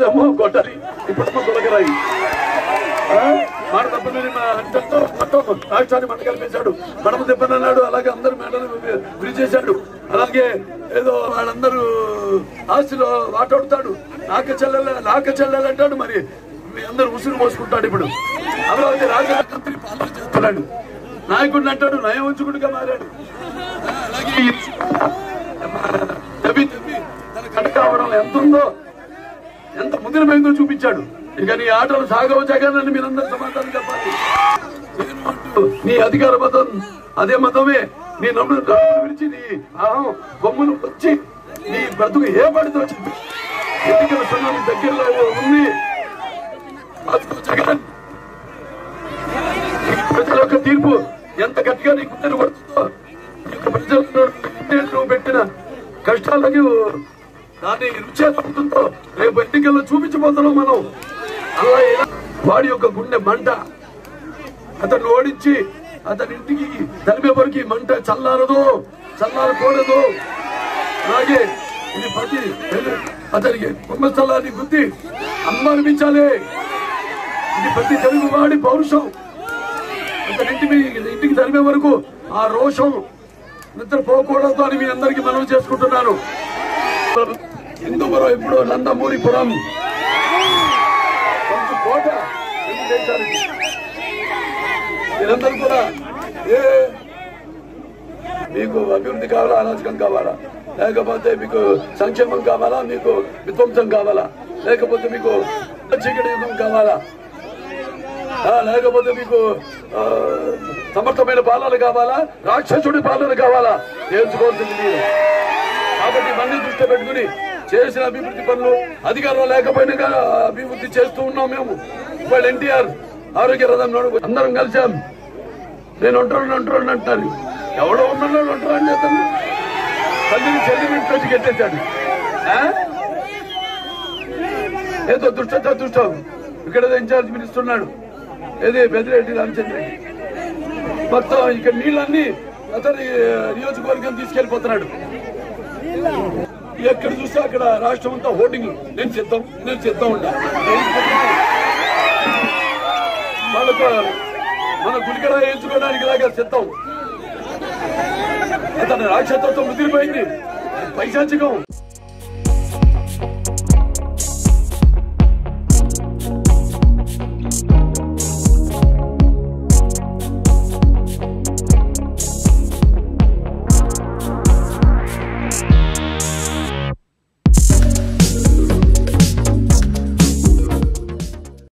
అప్పుడేమో గొడ్డలి, ఇప్పుడేమో గులకరాయి. మాట తప్పని అంటతో మొత్తం రాష్ట్రాన్ని మంట కల్పించాడు. మడమ తిప్పనన్నాడు. అలాగే అందరూ మేడలు గురి చేశాడు. అలాగే ఏదో వాళ్ళందరూ ఆస్తిలో వాటాడుతాడు. నాక చెల్లెలంటాడు. మరి మీ అందరూ ఉసురు మోసుకుంటాడు. ఇప్పుడు అమరావతి రాజధాని పాలన చేస్తున్నాడు. నాయకుడిని అంటాడు, నయం ఉంచుకుడిగా మారాడు. అలాగే తవ్వి తన కట్ట కావడం ఎంత ఉందో, ఎంత ముదిరిపోయిందో చూపించాడు. ఇక నీ ఆటలు సాగవు జగన్ అని మీరందరూ సమాధానం చెప్పాలి. నీ అధికార మతం అదే మతమే. నీ నమ్ముడు విడిచి నీ బొమ్మను వచ్చి నీ బ్రతుకు ఏ పడితో చెప్పి ఎన్నికల సమయం దగ్గరలో ఉంది. జగన్ ప్రజల యొక్క తీర్పు ఎంత గట్టిగా నీకు పడుతుందో, ప్రజలు పెట్టిన కష్టాలకు దాన్ని రుచే పడుతుందో రేపు ఎన్నికల్లో చూపించబోతున్నాం మనం. అలా వాడి యొక్క గుండె మంట అతన్ని ఓడించి అతని ఇంటికి తరిమే వరకు మంట చల్లారకూడదు. అలాగే ఇది ప్రతి అతనికి కుంభస్థలాన్ని గుద్ది అమ్మనిపించాలి. ఇది ప్రతి తెలుగు వాడి పౌరుషం. అతని ఇంటికి తరిమే వరకు ఆ రోషం నిద్రపోకూడదు అని మీ అందరికీ మనవి చేసుకుంటున్నాను. హిందూపురం ఇప్పుడు నందమూరిపురం కోట మీరందరూ కూడా మీకు అభివృద్ధి కావాలా, అరాచకం కావాలా, లేకపోతే మీకు సంక్షేమం కావాలా, మీకు విధ్వంసం కావాలా, లేకపోతే మీకు చీకటి యుగం కావాలా, లేకపోతే మీకు సమర్థమైన పాలన కావాలా, రాక్షసుడి పాలన కావాలా, తేల్చుకోవాల్సింది మీరు. కాబట్టి ఇవన్నీ దృష్టి పెట్టుకుని చేసిన అభివృద్ధి పనులు అధికారంలో లేకపోయినా అభివృద్ధి చేస్తూ ఉన్నాం మేము. వాళ్ళు ఎన్టీఆర్ ఆరోగ్య రథం అందరం కలిసాం. నేను ఒంటరి అంటున్నాను. ఎవడో ఉన్నాడు ఒంటరి అని చేస్తాను. తల్లిని చెల్లిని ఇంట్లోకి గెట్టేశాడు. ఏదో దుష్టం ఇక్కడ ఇన్ఛార్జ్ మినిస్తున్నాడు. ఏది పెద్దిరెడ్డి రామచంద్ర మొత్తం ఇక్కడ నీళ్ళన్నీ అతని నియోజకవర్గం తీసుకెళ్లిపోతున్నాడు. ఎక్కడ చూస్తే అక్కడ రాష్ట్రం అంతా హోర్డింగ్ నేను చేద్దాం ఉంటా. వాళ్ళకు మన గుడికడ వేయించుకోవడానికి లాగా సిద్ధం. అతని రాక్షసత్వం ముదిరిపోయింది. పైశాచికం.